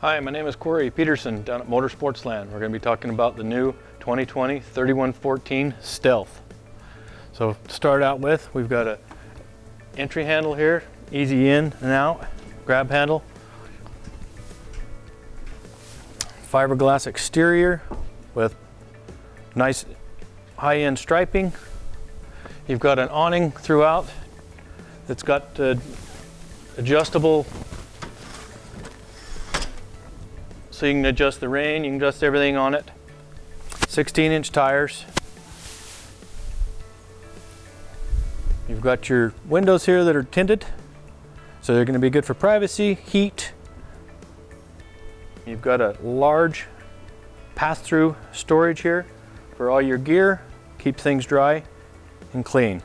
Hi, my name is Corey Peterson down at Sportsland. We're going to be talking about the new 2020 3114 Stealth. So to start out with, we've got a entry handle here, easy in and out, grab handle, fiberglass exterior with nice high-end striping. You've got an awning throughout that's got adjustable, so you can adjust the rain, you can adjust everything on it. 16-inch tires. You've got your windows here that are tinted, so they're going to be good for privacy, heat. You've got a large pass-through storage here for all your gear, keep things dry and clean.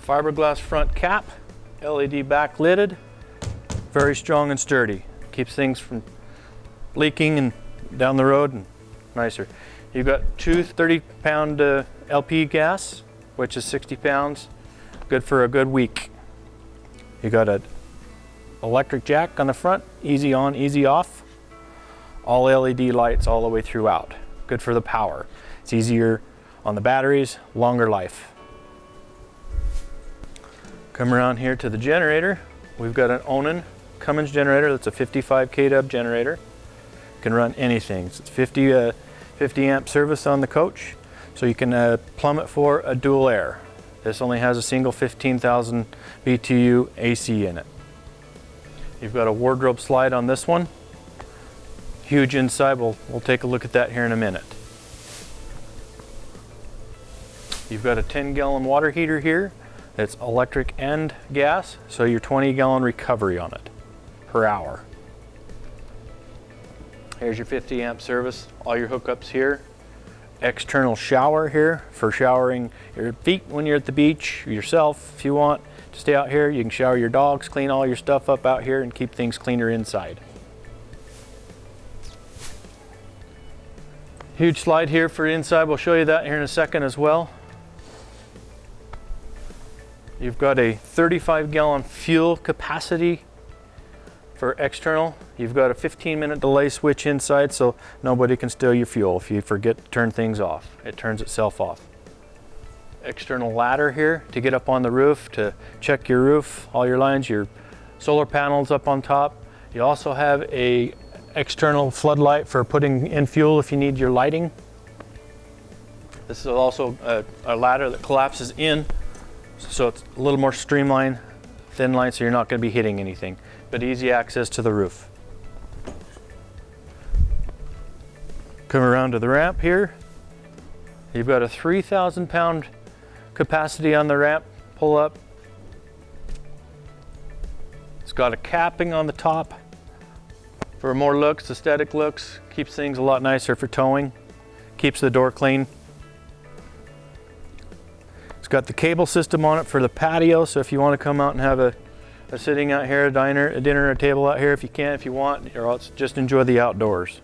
Fiberglass front cap, LED backlidded, very strong and sturdy. Keeps things from leaking and down the road and nicer. You've got two 30-pound LP gas, which is 60 pounds, good for a good week. You got an electric jack on the front, easy on, easy off. All LED lights all the way throughout. Good for the power. It's easier on the batteries, longer life. Come around here to the generator. We've got an Onan Cummins generator that's a 55 kW generator. Can run anything. It's 50 amp service on the coach, so you can plumb it for a dual air. This only has a single 15,000 BTU AC in it. You've got a wardrobe slide on this one. Huge inside, we'll take a look at that here in a minute. You've got a 10-gallon water heater here. It's electric and gas, so your 20-gallon recovery on it per hour. Here's your 50 amp service, all your hookups here. External shower here for showering your feet when you're at the beach, yourself if you want to stay out here. You can shower your dogs, clean all your stuff up out here and keep things cleaner inside. Huge slide here for inside, we'll show you that here in a second as well. You've got a 35-gallon fuel capacity for external. You've got a 15-minute delay switch inside, so nobody can steal your fuel. If you forget to turn things off, it turns itself off. External ladder here to get up on the roof, to check your roof, all your lines, your solar panels up on top. You also have a external floodlight for putting in fuel if you need your lighting. This is also a ladder that collapses in, so it's a little more streamlined, thin line, so you're not going to be hitting anything, but easy access to the roof. Come around to the ramp here. You've got a 3,000 pound capacity on the ramp, pull up. It's got a capping on the top for more looks, aesthetic looks, keeps things a lot nicer for towing, keeps the door clean. It's got the cable system on it for the patio, so if you want to come out and have a sitting out here, a dinner, a table out here, if you can, if you want, or else just enjoy the outdoors.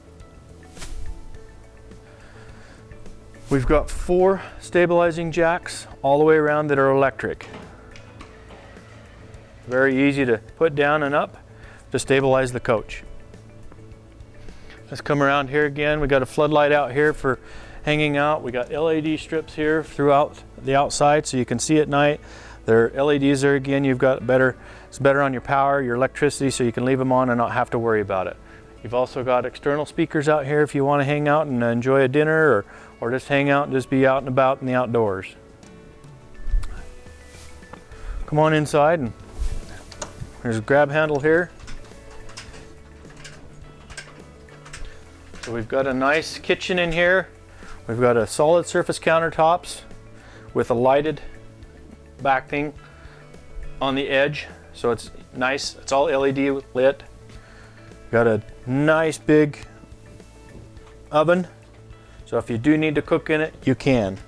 We've got 4 stabilizing jacks all the way around that are electric. Very easy to put down and up to stabilize the coach. Let's come around here again. We got a floodlight out here for hanging out. We got LED strips here throughout the outside so you can see at night. There are LEDs there again. You've got it's better on your power, your electricity, so you can leave them on and not have to worry about it. You've also got external speakers out here if you want to hang out and enjoy a dinner or just hang out and just be out and about in the outdoors. Come on inside, and there's a grab handle here. So we've got a nice kitchen in here. We've got a solid surface countertops with a lighted backing on the edge, so it's nice. It's all LED lit. Got a nice big oven, so if you do need to cook in it, you can.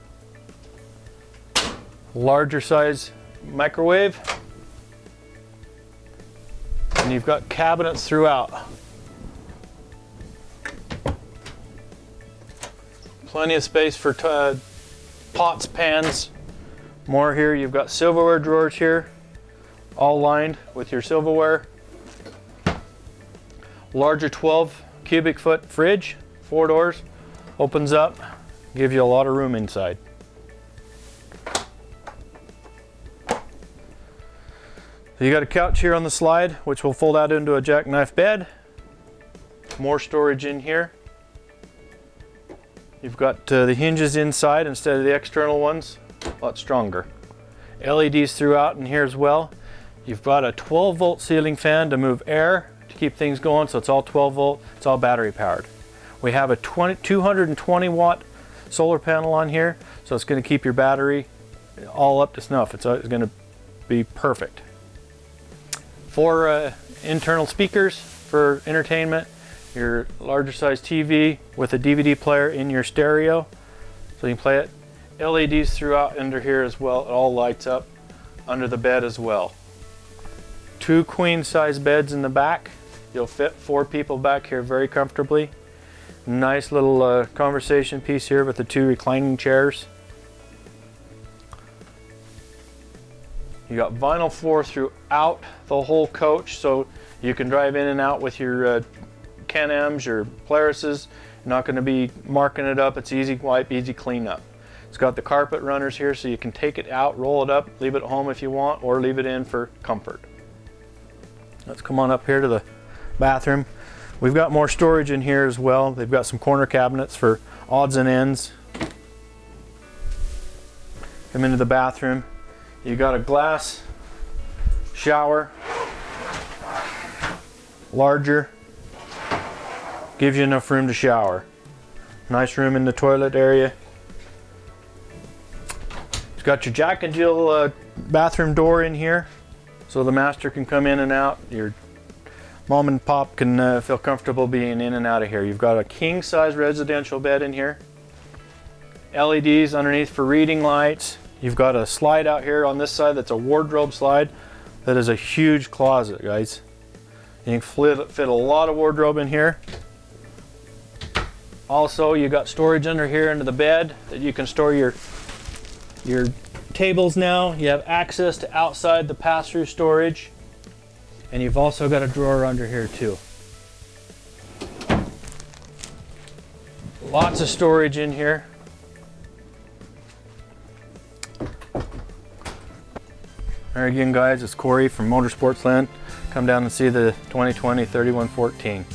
Larger size microwave, and you've got cabinets throughout. Plenty of space for pots, pans. More here, you've got silverware drawers here. all lined with your silverware. Larger 12 cubic foot fridge, 4 doors, opens up, gives you a lot of room inside. So you got a couch here on the slide, which will fold out into a jackknife bed. More storage in here. You've got the hinges inside instead of the external ones, a lot stronger. LEDs throughout in here as well. You've got a 12 volt ceiling fan to move air to keep things going, so it's all 12 volt, it's all battery powered. We have a 220 watt solar panel on here, so it's going to keep your battery all up to snuff. It's going to be perfect. 4 internal speakers for entertainment, your larger size TV with a DVD player in your stereo, so you can play it. LEDs throughout under here as well, it all lights up under the bed as well. 2 queen size beds in the back, you'll fit 4 people back here very comfortably. Nice little conversation piece here with the 2 reclining chairs. You got vinyl floor throughout the whole coach, so you can drive in and out with your Can-Ams, your Polarises. You're not going to be marking it up. It's easy wipe, easy clean up. It's got the carpet runners here, so you can take it out, roll it up, leave it at home if you want, or leave it in for comfort. Let's come on up here to the bathroom. We've got more storage in here as well. They've got some corner cabinets for odds and ends. Come into the bathroom. You got a glass shower, larger, gives you enough room to shower. Nice room in the toilet area. It's got your Jack and Jill bathroom door in here, so the master can come in and out. Your mom and pop can feel comfortable being in and out of here. You've got a king size residential bed in here. LEDs underneath for reading lights. You've got a slide out here on this side that's a wardrobe slide. That is a huge closet, guys. You can fit a lot of wardrobe in here. Also, you got storage under here under the bed that you can store your tables now. You have access to outside the pass-through storage. And you've also got a drawer under here too. Lots of storage in here. There again, guys, it's Corey from Sportsland. Come down and see the 2020 3114.